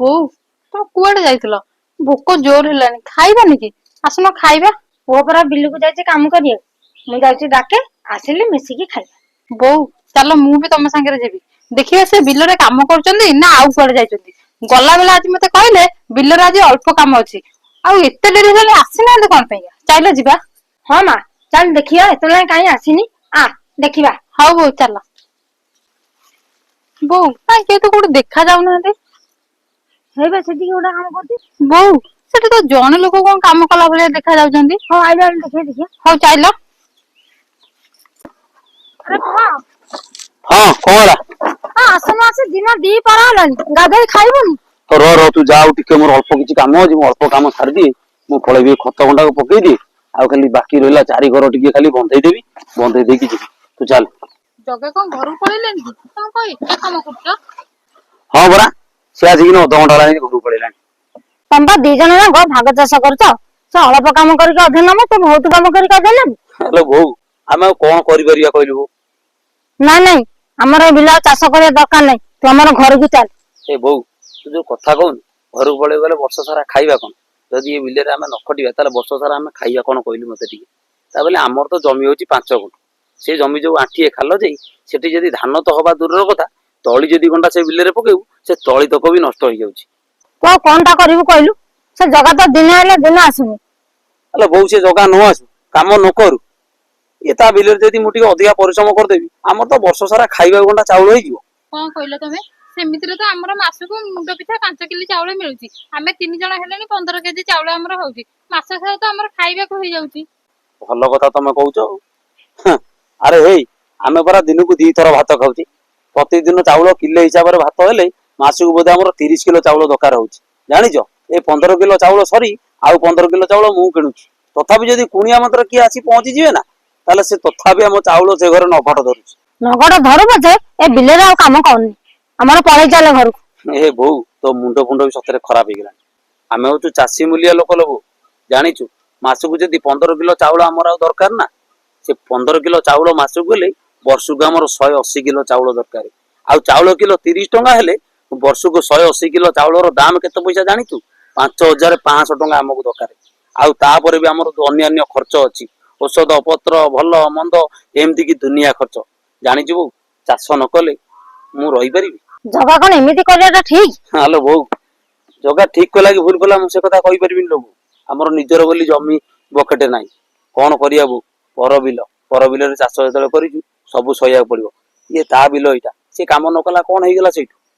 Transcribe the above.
ବୋଉ ତମେ କୁଆଡେ ଯାଇଥିଲ? ଭୋକ ଜୋର ହେଲାଣି, ଖାଇବାନି କି? ଆସୁନ ଖାଇବା। ପୁଅ ପରା ବିଲକୁ ଯାଇଛି କାମ କରିବାକୁ। ମୁଁ ଯାଉଛି ଡାକେ, ଆସିଲେ ମିଶିକି ଖାଇବା। ବୋଉ ଚାଲ ମୁଁ ବି ତମ ସାଙ୍ଗରେ ଯିବି। ଦେଖିବା ସେ ବିଲରେ କାମ କରୁଛନ୍ତି ନା ଆଉ କୁଆଡେ ଯାଇଛନ୍ତି। ଗଲାବେଳେ ଆଜି ମତେ କହିଲେ ବିଲରେ ଆଜି ଅଳ୍ପ କାମ ଅଛି। ଆଉ ଏତେ ଡେରି ହେଲେ ଆସିନାହାନ୍ତି କଣ ପାଇଁ? ଚାଲ ଯିବା। ହଁ ମା, ଚାଲ ଦେଖିବା ଏତେବେଳେ କାହିଁ ଆସିନି। ଆ ଦେଖିବା। ହଉ ବୋଉ ଚାଲ। ବୋଉ କାଇଁ କେହି ତ କୋଉଠି ଦେଖା ଯାଉନାହାନ୍ତି। ହେଇବା ସେଠିକି ଗୋଟେ କାମ କରୁଛି। ବୋଉ ସେଠି ତ ଜଣେ ଲୋକ କଣ କାମ କଲା ଭଳିଆ ଦେଖା ଯାଉଛନ୍ତି। ହଁ ଆଇଲା ଦେଖିବା ଦେଖିବା। ହଉ ଚାଲ। ଆରେ ପୁଅ, ହଁ କଣ ହେଲା? ଆସୁନୁ ଆସି ଦିନ ଦିପହର ହେଲାଣି, ଗାଧୋଇ ଖାଇବୁନି? ରହ ତୁ ଯା, ଆଉ ଟିକେ ମୋର ଅଳ୍ପ କିଛି କାମ ଅଛି। ମୁଁ ଅଳ୍ପ କାମ ସାରିଦିଏ, ମୁଁ ପଳେଇବି ଖତ ଗଣ୍ଡାକୁ ପକେଇଦିଏ। ଆଉ ଖାଲି ବାକି ରହିଲା ଚାରି ଘର ଟିକେ ଖାଲି ବନ୍ଧେଇ ଦେବି, ବନ୍ଧେଇ ଦେଇକି ଯିବି। ତୁ ଚାଲ। ଜଗା କଣ ଘରକୁ ପଳେଇଲେଣି କି? ତମେ କଣ ଏତେ କାମ କରୁଛ? ହଁ ପରା, ସେ ଆସିକି ଅଧଘଣ୍ଟା ହେଲାଣି ଘରକୁ ପଳେଇଲାଣି। ତମେ ବା ଦି ଜଣ ଯାକ ଭାଗ ଚାଷ କରୁଛ। ସେ ଅଳ୍ପ କାମ କରିକି ଅଧେ ନବ, ତୁ ବହୁତ କାମ କରିକି ଅଧେ ନେବୁ। ହେଲେ ବୋଉ ଆମେ ଆଉ କଣ କରିପାରିବା କହିଲୁ ବୋଉ? ନାଇଁ ଆମର ଏ ବିଲ ଚାଷ କରିବା ଦରକାର ନାହିଁ। ତୁ ଆମର ଘରକୁ ଚାଲ। ଏ ବୋଉ ତୁ ଯୋଉ କଥା କହୁନୁ, ଘରକୁ ପଳେଇ ଗଲେ ବର୍ଷ ସାରା ଖାଇବା କଣ? ଯଦି ଏ ବିଲରେ ଆମେ ନ ଖଟିବା ତାହେଲେ ବର୍ଷ ସାରା ଆମେ ଖାଇବା କଣ କହିଲୁ ମତେ ଟିକେ? ତା ବୋଲି ଆମର ତ ଜମି ହଉଛି 5 ଗୁଣ୍ଠ। ସେ ଜମି ଯୋଉ ଆଣ୍ଠିଏ ଖାଲ ଯାଇ ସେଠି ଯଦି ଧାନ ତ ହବା ଦୂରର କଥା, ତଳି ଯଦି ଗଣ୍ଡା ସେ ବିଲରେ ପକେଇବୁ, ସେ ତଳି ତକ ବି ନଷ୍ଟ ହେଇଯାଉଛି। ତୁ ଆଉ କଣଟା କରିବୁ କହିଲୁ? ସେ ଜଗା ତ ଦିନ ହେଲେ ଦିନ ଆସୁନି। ହେଲେ ବୋଉ ସେ ଜଗା ନ ଆସୁ, କାମ ନ କରୁ, ଇଏ ତା ବିଲରେ ଯଦି ମୁଁ ଟିକେ ଅଧିକା ପରିଶ୍ରମ କରିଦେବି, ଆମର ତ ବର୍ଷ ସାରା ଖାଇବାକୁ ଗଣ୍ଡା ଚାଉଳ ହେଇଯିବ। କଣ କହିଲ ତମେ? ସେମିତିରେ ତ ଆମର ମାସକୁ ମୁଣ୍ଡ ପିଛା 5 କିଲୋ ଚାଉଳ ମିଳୁଛି। ଆମେ 3 ଜଣ ହେଲେଣି 15 କେଜି ଚାଉଳ ଆମର ହଉଛି। ମାସ ସାରା ତ ଆମର ଖାଇବାକୁ ହେଇଯାଉଛି। ଭଲ କଥା ତମେ କହୁଛ ଆଉ। ଆରେ ହେଇ, ଆମେ ପରା ଦିନକୁ 2 ଥର ଭାତ ଖାଉଛେ। ପ୍ରତିଦିନ ଚାଉଳ କିଲେ ହିସାବରେ ଭାତ ହେଲେ ମାସକୁ ବୋଧେ ଆମର 30 କିଲୋ ଚାଉଳ ଦରକାର ହଉଛି। ଜାଣିଛ, ଏ 15 କିଲୋ ଚାଉଳ ସରି ଆଉ 15 କିଲୋ ଚାଉଳ ମୁଁ କିଣୁଛି। ତଥାପି ଯଦି କୁଣିଆ ମନ୍ତ୍ର କିଏ ଆସି ପହଞ୍ଚିଯିବେ ନା, ତାହେଲେ ସେ ତଥାପି ଆମ ଚାଉଳ ସେ ଘରେ ନଘଟ ଧରୁଛି। ନଗଡ଼ ଧରୁ ପଛେ ଏ ବିଲରେ ଆଉ କାମ କରୁନି। ଆମର ପଳେଇ ଚାଲେ ଘରକୁ। ଏ ବୋଉ ତୋ ମୁଣ୍ଡ ଫୁଣ୍ଡ ବି ସତରେ ଖରାପ ହେଇଗଲାଣି। ଆମେ ହଉଛୁ ଚାଷୀ ମୂଲିଆ ଲୋକ ଲୋ ବୋଉ। ଜାଣିଛୁ, ମାସକୁ ଯଦି 15 କିଲୋ ଚାଉଳ ଆମର ଆଉ ଦରକାର ନା, ସେ 15 କିଲୋ ଚାଉଳ ମାସକୁ ହେଲେ ବର୍ଷକୁ ଆମର 180 କିଲୋ ଚାଉଳ ଦରକାର। ଆଉ ଚାଉଳ କିଲୋ 30 ଟଙ୍କା ହେଲେ ବର୍ଷକୁ 180 କିଲୋ ଚାଉଳର ଦାମ କେତେ ପଇସା ଜାଣିଛୁ? 5,500 ଟଙ୍କା ଆମକୁ ଦରକାର। ଆଉ ତାପରେ ବି ଆମର ଅନ୍ୟାନ୍ୟ ଖର୍ଚ୍ଚ ଅଛି। ଔଷଧ ପତ୍ର, ଭଲ ମନ୍ଦ, ଏମିତି କି ଦୁନିଆ ଖର୍ଚ୍ଚ। ଜାଣିଛୁ ବୋଉ, ଚାଷ ନ କଲେ ମୁଁ ରହିପାରିବି? ଜଗା କଣ ଏମିତି କରିବାଟା ଠିକ? ହାଲୋ ବୋଉ, ଜଗା ଠିକ କଲା କି ଭୁଲ କଲା ମୁଁ ସେ କଥା କହିପାରିବିନି ଲୋ ବୋଉ। ଆମର ନିଜର ବୋଲି ଜମି ବଖେଟେ ନାହିଁ। କଣ କରିବା ବୋଉ? ପର ବିଲରେ ଚାଷ ଯେତେବେଳେ କରିଛୁ ସବୁ ସହିବାକୁ ପଡିବ। ଇଏ ତା ବିଲ, ଏଇଟା ସେ କାମ ନ କଲା କଣ ହେଇଗଲା ସେଇଠୁ?